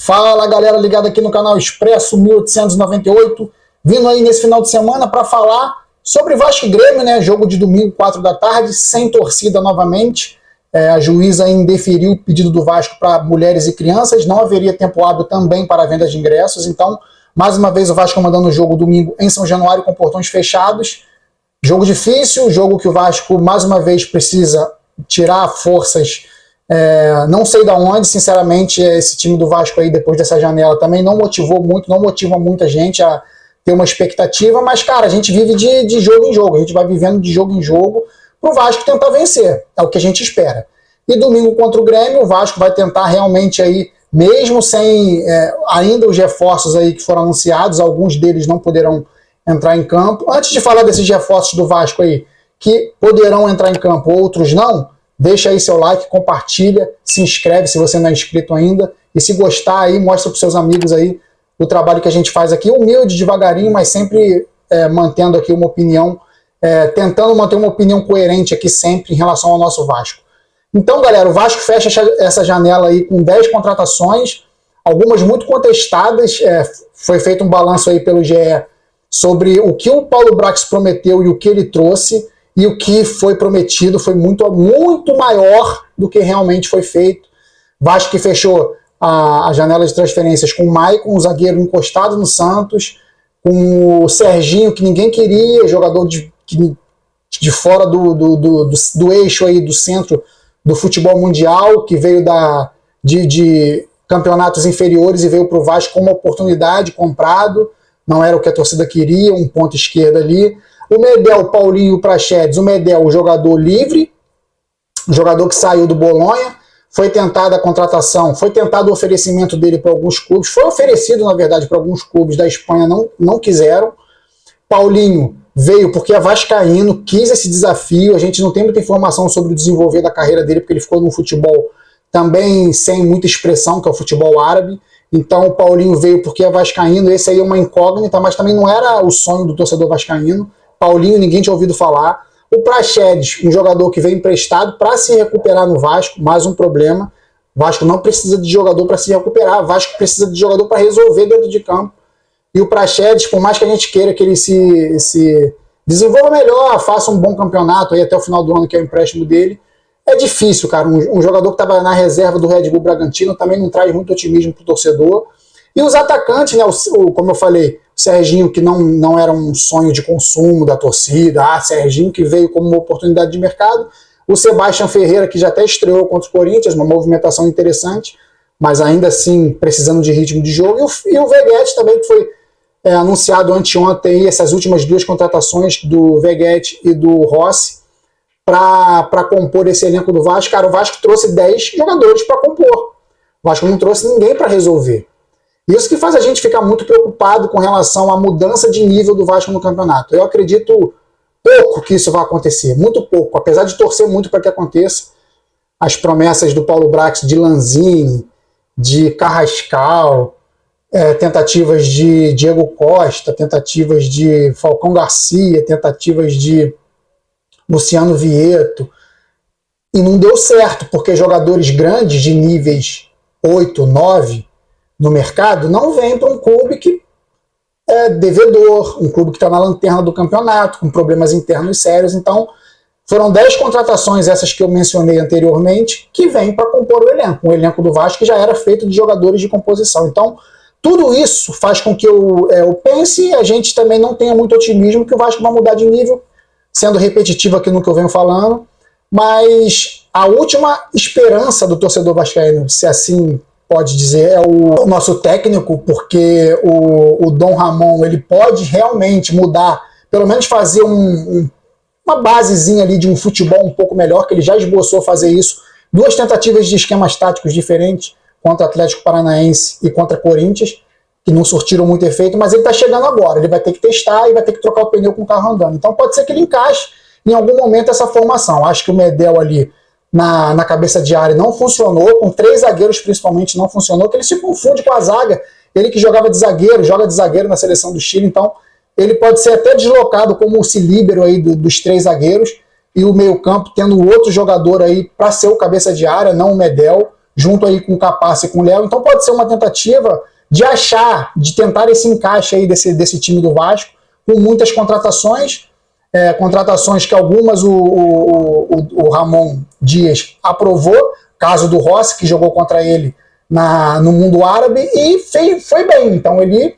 Fala galera ligada aqui no canal Expresso 1898, vindo aí nesse final de semana para falar sobre Vasco e Grêmio, né? Jogo de domingo, 4 da tarde, sem torcida novamente. A juíza indeferiu o pedido do Vasco para mulheres e crianças, não haveria tempo hábil também para a venda de ingressos, então, mais uma vez o Vasco mandando o jogo domingo em São Januário com portões fechados. Jogo difícil, jogo que o Vasco mais uma vez precisa tirar forças. Não sei de onde, sinceramente, esse time do Vasco aí, depois dessa janela, também não motivou muito, não motiva muita gente a ter uma expectativa, mas, cara, a gente vive de jogo em jogo, a gente vai vivendo de jogo em jogo pro Vasco tentar vencer, é o que a gente espera. E domingo contra o Grêmio, o Vasco vai tentar realmente aí, mesmo sem ainda os reforços aí que foram anunciados, alguns deles não poderão entrar em campo. Antes de falar desses reforços do Vasco aí, que poderão entrar em campo, outros não, deixa aí seu like, compartilha, se inscreve se você não é inscrito ainda, e se gostar aí, mostra para os seus amigos aí o trabalho que a gente faz aqui, humilde, devagarinho, mas sempre mantendo aqui uma opinião, tentando manter uma opinião coerente aqui sempre em relação ao nosso Vasco. Então, galera, o Vasco fecha essa janela aí com 10 contratações, algumas muito contestadas, foi feito um balanço aí pelo GE sobre o que o Paulo Brax prometeu e o que ele trouxe, e o que foi prometido foi muito, muito maior do que realmente foi feito. Vasco que fechou a janela de transferências com o Maicon, um zagueiro encostado no Santos, com o Serginho, que ninguém queria, jogador de fora do eixo aí, do centro do futebol mundial, que veio de campeonatos inferiores e veio para o Vasco com uma oportunidade, comprado, não era o que a torcida queria, um ponto esquerdo ali. O Medel, o Paulinho e o Praxedes. O Medel, o jogador livre, o jogador que saiu do Bolonha, foi tentada a contratação, foi tentado o oferecimento dele para alguns clubes, foi oferecido, na verdade, para alguns clubes da Espanha, não quiseram. Paulinho veio porque é vascaíno, quis esse desafio, a gente não tem muita informação sobre o desenvolver da carreira dele, porque ele ficou num futebol também sem muita expressão, que é o futebol árabe. Então o Paulinho veio porque é vascaíno, esse aí é uma incógnita, mas também não era o sonho do torcedor vascaíno. Paulinho, ninguém tinha ouvido falar. O Praxedes, um jogador que veio emprestado para se recuperar no Vasco, mais um problema. O Vasco não precisa de jogador para se recuperar, o Vasco precisa de jogador para resolver dentro de campo. E o Praxedes, por mais que a gente queira que ele se desenvolva melhor, faça um bom campeonato aí até o final do ano, que é o empréstimo dele, é difícil, cara. Um jogador que estava na reserva do Red Bull Bragantino também não traz muito otimismo para o torcedor. E os atacantes, né, como eu falei, o Serginho, que não era um sonho de consumo da torcida, Serginho, que veio como uma oportunidade de mercado, o Sebastião Ferreira, que já até estreou contra o Corinthians, uma movimentação interessante, mas ainda assim precisando de ritmo de jogo, e o Veguete também, que foi anunciado anteontem, essas últimas duas contratações do Veguete e do Rossi, para compor esse elenco do Vasco. Cara, o Vasco trouxe 10 jogadores para compor, o Vasco não trouxe ninguém para resolver. Isso que faz a gente ficar muito preocupado com relação à mudança de nível do Vasco no campeonato. Eu acredito pouco que isso vai acontecer, muito pouco, apesar de torcer muito para que aconteça. As promessas do Paulo Brax, de Lanzini, de Carrascal, tentativas de Diego Costa, tentativas de Falcão Garcia, tentativas de Luciano Vieto, e não deu certo, porque jogadores grandes de níveis 8, 9 no mercado não vem para um clube que é devedor, um clube que está na lanterna do campeonato, com problemas internos sérios. Então foram 10 contratações, essas que eu mencionei anteriormente, que vêm para compor o elenco do Vasco, que já era feito de jogadores de composição. Então tudo isso faz com que eu pense, e a gente também não tenha muito otimismo que o Vasco vai mudar de nível, sendo repetitivo aqui no que eu venho falando, mas a última esperança do torcedor vascaíno, se assim pode dizer, é o nosso técnico, porque o Dom Ramon, ele pode realmente mudar, pelo menos fazer uma basezinha ali de um futebol um pouco melhor, que ele já esboçou fazer isso, 2 tentativas de esquemas táticos diferentes, contra Atlético Paranaense e contra Corinthians, que não surtiram muito efeito, mas ele está chegando agora, ele vai ter que testar e vai ter que trocar o pneu com o carro andando. Então pode ser que ele encaixe em algum momento essa formação. Acho que o Medel ali na cabeça de área não funcionou, com 3 zagueiros principalmente não funcionou, que ele se confunde com a zaga, ele que jogava de zagueiro, joga de zagueiro na seleção do Chile, então ele pode ser até deslocado como o líbero aí dos 3 zagueiros, e o meio campo tendo outro jogador aí para ser o cabeça de área, não o Medel, junto aí com o Capasso e com o Léo. Então pode ser uma tentativa de tentar esse encaixe aí desse time do Vasco, com muitas contratações, contratações que algumas o Ramon Dias aprovou, caso do Rossi, que jogou contra ele no mundo árabe, e foi bem. Então ele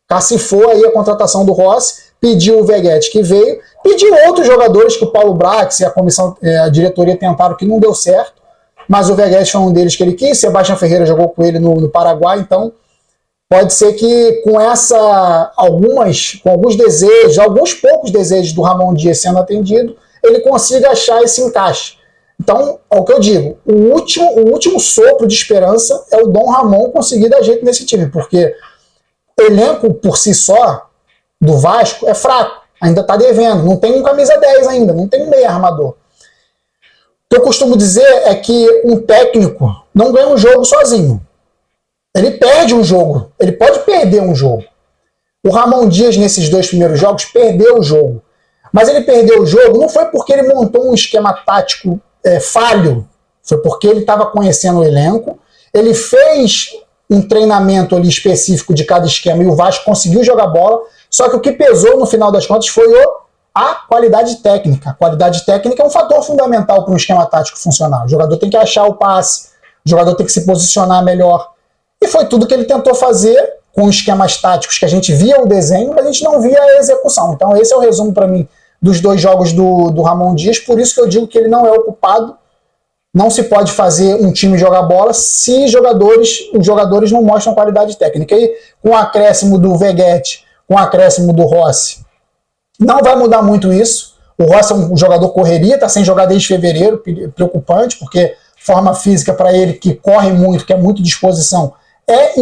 cacifou aí a contratação do Rossi, pediu o Veguete, que veio, pediu outros jogadores que o Paulo Brax e a diretoria tentaram, que não deu certo, mas o Veguete foi um deles que ele quis. Sebastião Ferreira jogou com ele no Paraguai. Então pode ser que com alguns desejos, alguns poucos desejos do Ramon Dias sendo atendido, ele consiga achar esse encaixe. Então, é o que eu digo, o último sopro de esperança é o Dom Ramon conseguir dar jeito nesse time, porque o elenco por si só do Vasco é fraco, ainda está devendo, não tem um camisa 10 ainda, não tem um meio armador. O que eu costumo dizer é que um técnico não ganha um jogo sozinho. Ele perde um jogo, ele pode perder um jogo. O Ramon Dias, nesses 2 primeiros jogos, perdeu o jogo. Mas ele perdeu o jogo não foi porque ele montou um esquema tático falho, foi porque ele estava conhecendo o elenco, ele fez um treinamento ali específico de cada esquema e o Vasco conseguiu jogar bola, só que o que pesou no final das contas foi a qualidade técnica. A qualidade técnica é um fator fundamental para um esquema tático funcionar. O jogador tem que achar o passe, o jogador tem que se posicionar melhor. E foi tudo que ele tentou fazer com esquemas táticos que a gente via o desenho, mas a gente não via a execução. Então esse é o resumo para mim dos 2 jogos do Ramon Dias, por isso que eu digo que ele não é o culpado. Não se pode fazer um time jogar bola se os jogadores não mostram qualidade técnica. E com o acréscimo do Veguete, com o acréscimo do Rossi, não vai mudar muito isso. O Rossi é um jogador correria, está sem jogar desde fevereiro, preocupante, porque forma física para ele, que corre muito, que é muito disposição, é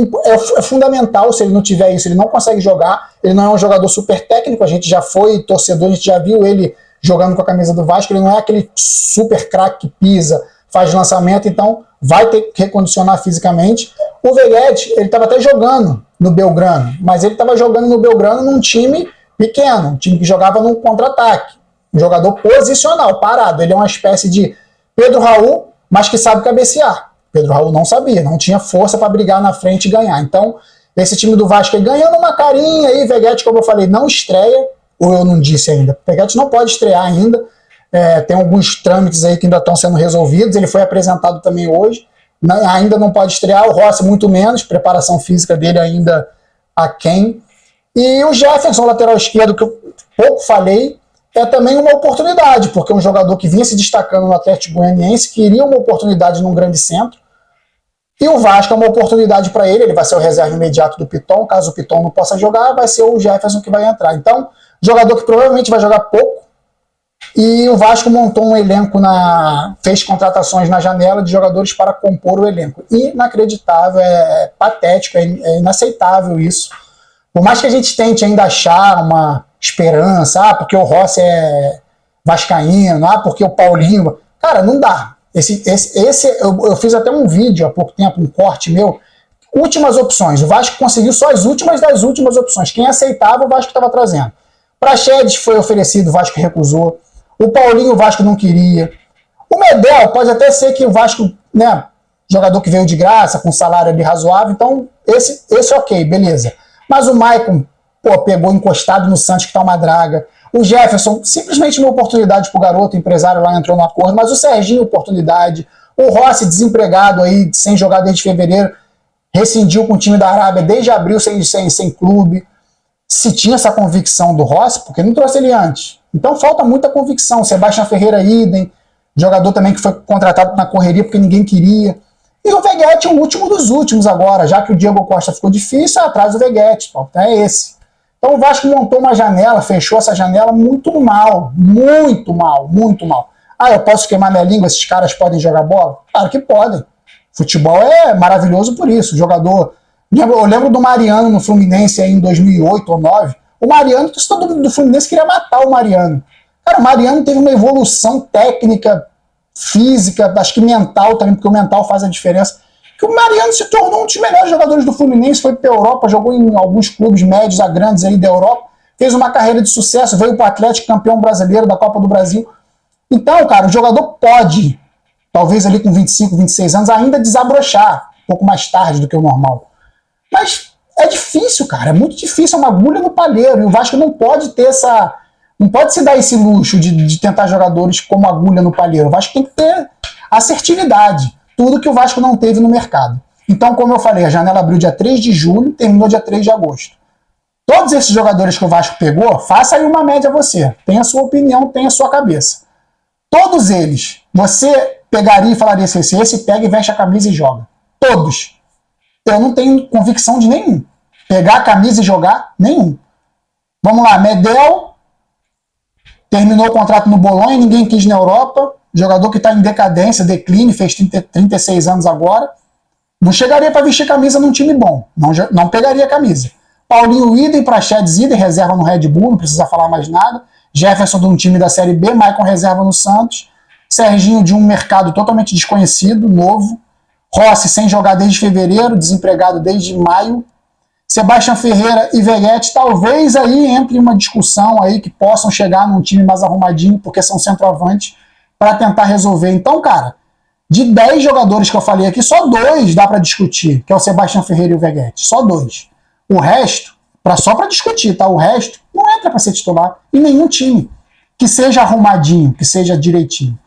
fundamental. Se ele não tiver isso, ele não consegue jogar. Ele não é um jogador super técnico, a gente já foi torcedor, a gente já viu ele jogando com a camisa do Vasco, ele não é aquele super craque que pisa, faz lançamento, então vai ter que recondicionar fisicamente. O Veguete, ele estava até jogando no Belgrano, mas ele estava jogando no Belgrano num time pequeno, um time que jogava num contra-ataque, um jogador posicional, parado. Ele é uma espécie de Pedro Raul, mas que sabe cabecear. Pedro Raul não sabia, não tinha força para brigar na frente e ganhar. Então, esse time do Vasco aí ganhando uma carinha aí, Veguete, como eu falei, não estreia, ou eu não disse ainda, Veguete não pode estrear ainda, tem alguns trâmites aí que ainda estão sendo resolvidos, ele foi apresentado também hoje, ainda não pode estrear, o Rossi muito menos, preparação física dele ainda aquém. E o Jefferson, lateral esquerdo, que eu pouco falei, é também uma oportunidade, porque é um jogador que vinha se destacando no Atlético Goianiense, queria uma oportunidade num grande centro, e o Vasco é uma oportunidade para ele vai ser o reserva imediato do Piton, caso o Piton não possa jogar, vai ser o Jefferson que vai entrar. Então, jogador que provavelmente vai jogar pouco, e o Vasco montou um elenco, fez contratações na janela de jogadores para compor o elenco. Inacreditável, é patético, é inaceitável isso. Por mais que a gente tente ainda achar uma esperança, porque o Rossi é vascaíno, porque o Paulinho... Cara, não dá. Eu fiz até um vídeo há pouco tempo, um corte meu, últimas opções. O Vasco conseguiu só as últimas das últimas opções. Quem aceitava, o Vasco estava trazendo. Praxedes foi oferecido, o Vasco recusou. O Paulinho, o Vasco não queria. O Medel, pode até ser que o Vasco, jogador que veio de graça, com salário ali razoável, então esse ok, beleza. Mas o Maicon, pegou encostado no Santos, que tá uma draga. O Jefferson, simplesmente uma oportunidade pro garoto, o empresário lá entrou no acordo, mas o Serginho, oportunidade. O Rossi, desempregado aí, sem jogar desde fevereiro, rescindiu com o time da Arábia desde abril sem clube. Se tinha essa convicção do Rossi, porque não trouxe ele antes. Então falta muita convicção. Sebastião Ferreira, idem, jogador também que foi contratado na correria porque ninguém queria. E o Veguete é o último dos últimos agora, já que o Diego Costa ficou difícil, atrás do Veguete. Então é esse. Então o Vasco montou uma janela, fechou essa janela muito mal, muito mal, muito mal. Eu posso queimar minha língua, esses caras podem jogar bola? Claro que podem. Futebol é maravilhoso por isso. O jogador... Eu lembro do Mariano no Fluminense aí em 2008 ou 2009. O Mariano, todo mundo do Fluminense queria matar o Mariano. Cara, o Mariano teve uma evolução técnica, física, acho que mental também, porque o mental faz a diferença. Que o Mariano se tornou um dos melhores jogadores do Fluminense, foi para a Europa, jogou em alguns clubes médios a grandes aí da Europa, fez uma carreira de sucesso, veio para o Atlético, campeão brasileiro da Copa do Brasil. Então, cara, o jogador pode talvez ali com 25, 26 anos, ainda desabrochar um pouco mais tarde do que o normal. Mas é difícil, cara, é muito difícil, é uma agulha no palheiro, e o Vasco não pode ter essa... Não pode se dar esse luxo de tentar jogadores como agulha no palheiro. O Vasco tem que ter assertividade, tudo que o Vasco não teve no mercado. Então, como eu falei, a janela abriu dia 3 de julho, terminou dia 3 de agosto. Todos esses jogadores que o Vasco pegou, faça aí uma média você. Tem a sua opinião, tem a sua cabeça. Todos eles, você pegaria e falaria assim, esse pega e veste a camisa e joga. Todos. Eu não tenho convicção de nenhum. Pegar a camisa e jogar, nenhum. Vamos lá, Medel terminou o contrato no Bolonha, ninguém quis na Europa. Jogador que está em decadência, declínio, fez 36 anos agora. Não chegaria para vestir camisa num time bom. Não pegaria a camisa. Paulinho idem, Praxedes idem, reserva no Red Bull, não precisa falar mais nada. Jefferson de um time da Série B, Maicon reserva no Santos. Serginho de um mercado totalmente desconhecido, novo. Rossi sem jogar desde fevereiro, desempregado desde maio. Sebastião Ferreira e Veguete, talvez aí entre uma discussão aí que possam chegar num time mais arrumadinho, porque são centroavantes, para tentar resolver. Então, cara, de 10 jogadores que eu falei aqui, só 2 dá para discutir, que é o Sebastião Ferreira e o Veguete. Só 2. O resto, só para discutir, tá? O resto não entra para ser titular em nenhum time que seja arrumadinho, que seja direitinho.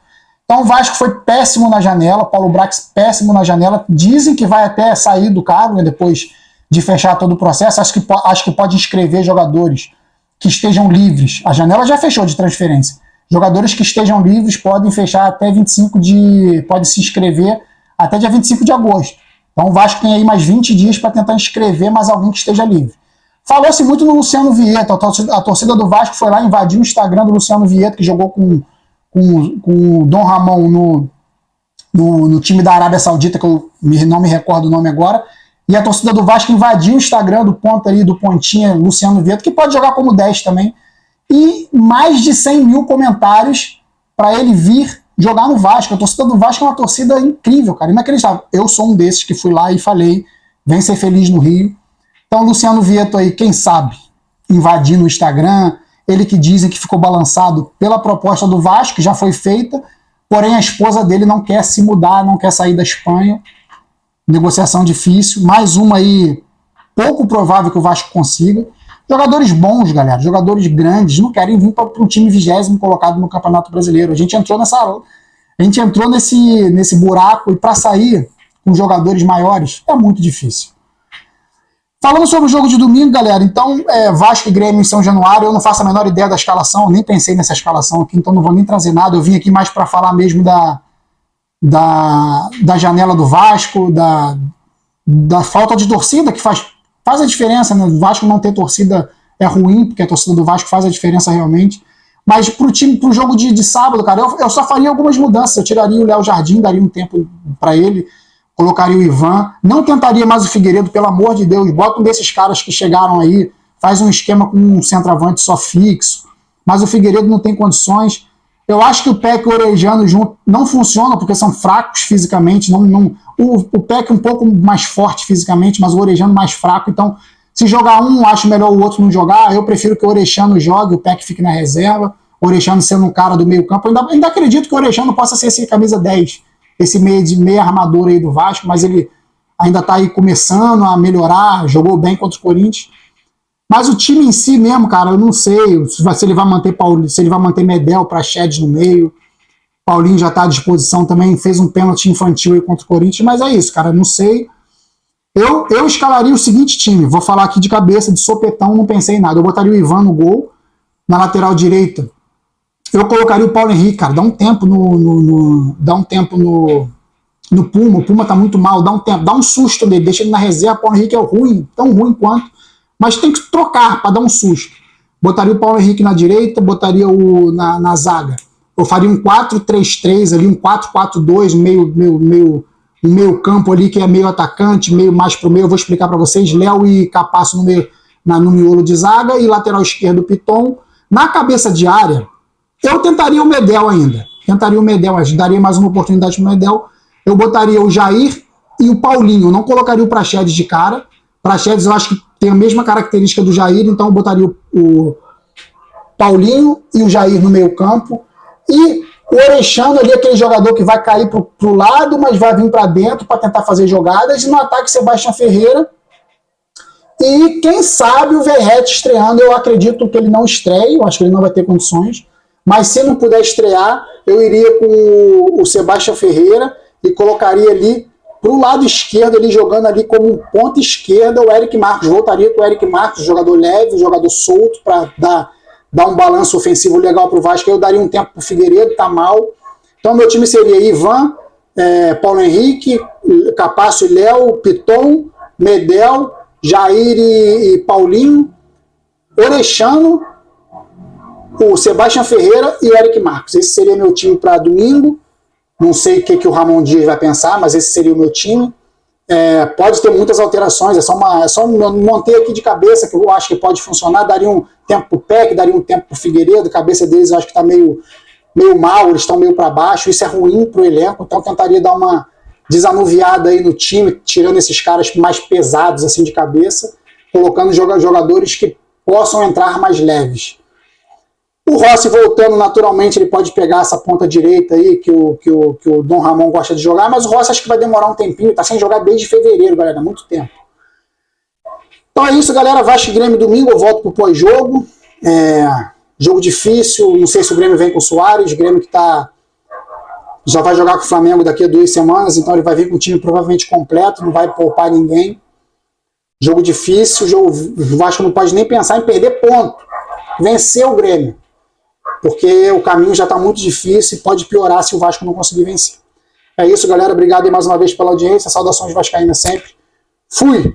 Então o Vasco foi péssimo na janela, Paulo Brax péssimo na janela. Dizem que vai até sair do cargo, né, depois de fechar todo o processo. Acho que pode inscrever jogadores que estejam livres. A janela já fechou de transferência. Jogadores que estejam livres podem fechar até 25 pode se inscrever até dia 25 de agosto. Então o Vasco tem aí mais 20 dias para tentar inscrever mais alguém que esteja livre. Falou-se muito no Luciano Vieto. A torcida do Vasco foi lá invadir o Instagram do Luciano Vieto, que jogou com o Dom Ramon no time da Arábia Saudita, que eu não me recordo o nome agora. E a torcida do Vasco invadiu o Instagram do ponta ali, do pontinha Luciano Vieto, que pode jogar como 10 também. E mais de 100 mil comentários para ele vir jogar no Vasco. A torcida do Vasco é uma torcida incrível, cara, inacreditável. Eu sou um desses que fui lá e falei, vem ser feliz no Rio. Então, Luciano Vieto aí, quem sabe, invadindo o Instagram, ele que dizem que ficou balançado pela proposta do Vasco, que já foi feita, porém a esposa dele não quer se mudar, não quer sair da Espanha. Negociação difícil, mais uma aí, pouco provável que o Vasco consiga. Jogadores bons, galera, jogadores grandes, não querem vir para um time 20º colocado no Campeonato Brasileiro. A gente entrou nesse buraco, e para sair com jogadores maiores é muito difícil. Falando sobre o jogo de domingo, galera, então Vasco e Grêmio em São Januário, eu não faço a menor ideia da escalação, nem pensei nessa escalação aqui, então não vou nem trazer nada. Eu vim aqui mais para falar mesmo da janela do Vasco, da falta de torcida, que faz a diferença, né? O Vasco não ter torcida é ruim, porque a torcida do Vasco faz a diferença realmente. Mas pro jogo de sábado, cara, eu só faria algumas mudanças. Eu tiraria o Léo Jardim, daria um tempo para ele, colocaria o Ivan, não tentaria mais o Figueiredo, pelo amor de Deus, bota um desses caras que chegaram aí, faz um esquema com um centroavante só fixo, mas o Figueiredo não tem condições. Eu acho que o Peck e o Orejano junto não funcionam, porque são fracos fisicamente, o Peck um pouco mais forte fisicamente, mas o Orejano mais fraco, então se jogar um, acho melhor o outro não jogar. Eu prefiro que o Orejano jogue, o Peck fique na reserva, o Orejano sendo um cara do meio campo. Eu ainda acredito que o Orejano possa ser esse camisa 10, esse meia armador aí do Vasco, mas ele ainda está aí começando a melhorar, jogou bem contra o Corinthians. Mas o time em si mesmo, cara, eu não sei se ele vai manter Paulinho, se ele vai manter Medel, Praxedes no meio. Paulinho já está à disposição também, fez um pênalti infantil aí contra o Corinthians, mas é isso, cara, não sei. Eu escalaria o seguinte time, vou falar aqui de cabeça, de sopetão, não pensei em nada. Eu botaria o Ivan no gol, na lateral direita. Eu colocaria o Paulo Henrique, cara, dá um tempo no Puma. O Puma tá muito mal, dá um tempo, dá um susto nele, deixa ele na reserva. O Paulo Henrique é ruim, tão ruim quanto, mas tem que trocar para dar um susto. Botaria o Paulo Henrique na direita, botaria na zaga. Eu faria um 4-3-3 ali, um 4-4-2, um meio campo ali que é meio atacante, meio mais pro meio. Eu vou explicar para vocês. Léo e Capasso no miolo de zaga e lateral esquerdo Piton. Na cabeça de área, eu tentaria o Medel ainda. Daria mais uma oportunidade pro Medel. Eu botaria o Jair e o Paulinho. Eu não colocaria o Praxedes de cara. Praxedes eu acho que tem a mesma característica do Jair, então eu botaria o Paulinho e o Jair no meio campo. E O Orexano ali é aquele jogador que vai cair pro lado, mas vai vir para dentro para tentar fazer jogadas. E no ataque, Sebastião Ferreira. E quem sabe o Verratti estreando. Eu acredito que ele não estreie, eu acho que ele não vai ter condições. Mas se não puder estrear, eu iria com o Sebastião Ferreira e colocaria ali pro lado esquerdo, ele jogando ali como ponta esquerda, o Eric Marcos. Voltaria com o Eric Marcos, jogador leve, jogador solto, para dar um balanço ofensivo legal pro Vasco. Eu daria um tempo pro Figueiredo, tá mal. Então meu time seria Ivan, Paulo Henrique, Capácio e Léo, Piton, Medel, Jair e Paulinho, Orexano, o Sebastião Ferreira e o Eric Marcos. Esse seria meu time para domingo. Não sei o que o Ramon Dias vai pensar, mas esse seria o meu time. Pode ter muitas alterações, é só manter aqui de cabeça, que eu acho que pode funcionar. Daria um tempo pro PEC, daria um tempo pro Figueiredo. A cabeça deles eu acho que está meio mal, eles estão meio para baixo. Isso é ruim pro elenco, então eu tentaria dar uma desanuviada aí no time, tirando esses caras mais pesados assim de cabeça, colocando jogadores que possam entrar mais leves. O Rossi voltando naturalmente, ele pode pegar essa ponta direita aí que o Dom Ramon gosta de jogar, mas o Rossi acho que vai demorar um tempinho, tá sem jogar desde fevereiro, galera, muito tempo. Então é isso, galera, Vasco e Grêmio domingo, eu volto pro pós-jogo. Jogo difícil, não sei se o Grêmio vem com o Soares, o Grêmio que já vai jogar com o Flamengo daqui a 2 semanas, então ele vai vir com o time provavelmente completo, não vai poupar ninguém. Jogo difícil, o Vasco não pode nem pensar em perder ponto, vencer o Grêmio. Porque o caminho já está muito difícil e pode piorar se o Vasco não conseguir vencer. É isso, galera. Obrigado aí mais uma vez pela audiência. Saudações vascaínas sempre. Fui!